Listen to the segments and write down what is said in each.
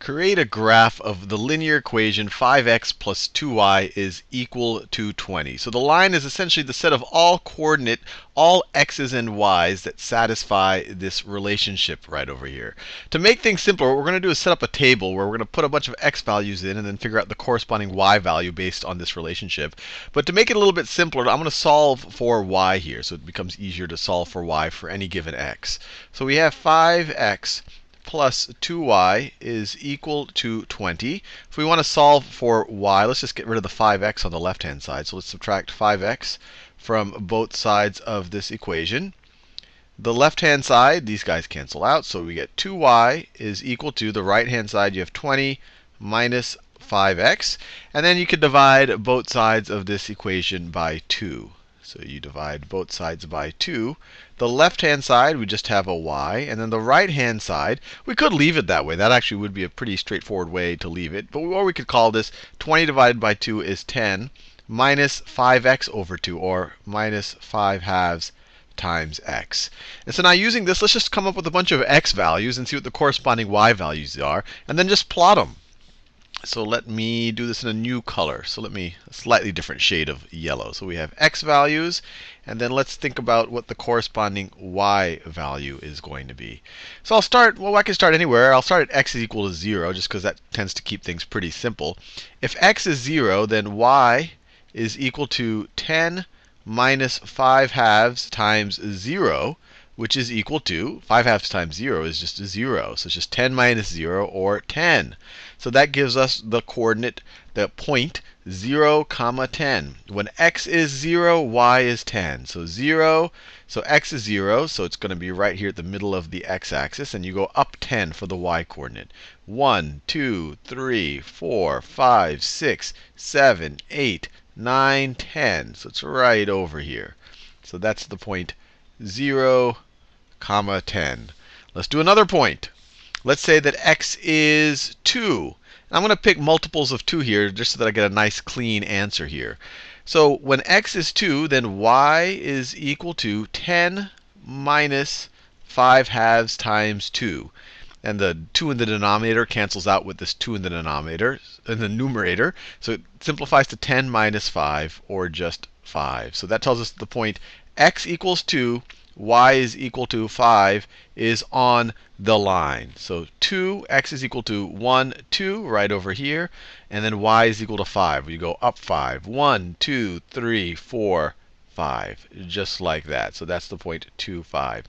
Create a graph of the linear equation 5x plus 2y is equal to 20. So the line is essentially the set of all all x's and y's that satisfy this relationship right over here. To make things simpler, what we're going to do is set up a table where we're going to put a bunch of x values in and then figure out the corresponding y value based on this relationship. But to make it a little bit simpler, I'm going to solve for y here, so it becomes easier to solve for y for any given x. So we have 5x plus 2y is equal to 20. If we want to solve for y, let's just get rid of the 5x on the left-hand side. So let's subtract 5x from both sides of this equation. The left-hand side, these guys cancel out, so we get 2y is equal to, the right-hand side, you have 20 minus 5x. And then you can divide both sides of this equation by 2. So you divide both sides by 2. The left-hand side, we just have a y. And then the right-hand side, we could leave it that way. That actually would be a pretty straightforward way to leave it. But or we could call this 20 divided by 2 is 10 minus 5x over 2, or minus 5 halves times x. And so now using this, let's just come up with a bunch of x values and see what the corresponding y values are, and then just plot them. So let me do this in a new color. So a slightly different shade of yellow. So we have x values, and then let's think about what the corresponding y value is going to be. So I'll start, well, I can start anywhere. I'll start at x is equal to 0, just because that tends to keep things pretty simple. If x is 0, then y is equal to 10 minus 5 halves times 0, which is equal to, 5 halves times 0 is just 0. So it's just 10 minus 0, or 10. So that gives us the coordinate, the point 0, comma 10. When x is 0, y is 10. So 0, so x is 0, so it's going to be right here at the middle of the x-axis, and you go up 10 for the y coordinate. 1, 2, 3, 4, 5, 6, 7, 8, 9, 10. So it's right over here. So that's the point 0, comma 10. Let's do another point. Let's say that x is 2. I'm going to pick multiples of 2 here just so that I get a nice clean answer here. So when x is 2, then y is equal to 10 minus 5 halves times 2. And the 2 in the denominator cancels out with this 2 in the numerator. So it simplifies to 10 minus 5, or just 5. So that tells us the point x equals 2, y is equal to 5 is on the line. So 2, x is equal to 1, 2, right over here. And then y is equal to 5. You go up 5. 1, 2, 3, 4, 5. Just like that. So that's the point 2, 5.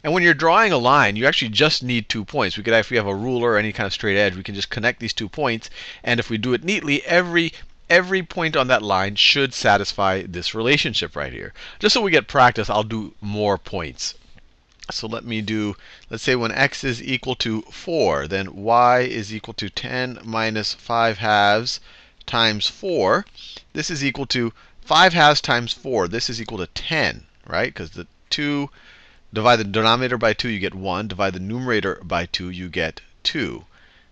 And when you're drawing a line, you actually just need 2 points. If we have a ruler or any kind of straight edge, we can just connect these 2 points. And if we do it neatly, every point on that line should satisfy this relationship right here. Just so we get practice, I'll do more points. So let's say when x is equal to 4, then y is equal to 10 minus 5 halves times 4. This is equal to 5 halves times 4. This is equal to 10, right? Because the 2, divide the denominator by 2, you get 1. Divide the numerator by 2, you get 2.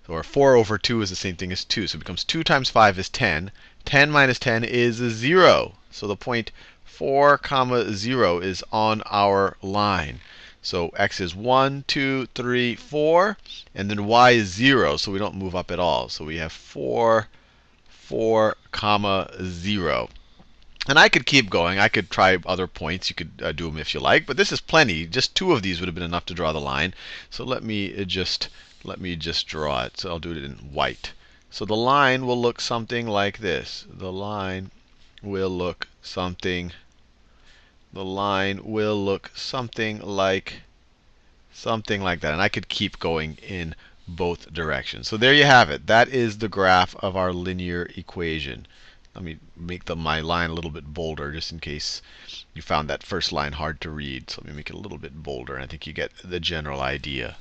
Or 4 over 2 is the same thing as 2. So it becomes 2 times 5 is 10. 10 minus 10 is 0. So the point 4, comma 0 is on our line. So x is 1, 2, 3, 4. And then y is 0, so we don't move up at all. So we have 4, 4, comma 0. And I could keep going. I could try other points. You could do them if you like. But this is plenty. Just 2 of these would have been enough to draw the line. So let me just draw it. So I'll do it in white. So the line will look something like this. The line will look something like that. And I could keep going in both directions. So there you have it. That is the graph of our linear equation. Let me make my line a little bit bolder, just in case you found that first line hard to read. So let me make it a little bit bolder, and I think you get the general idea.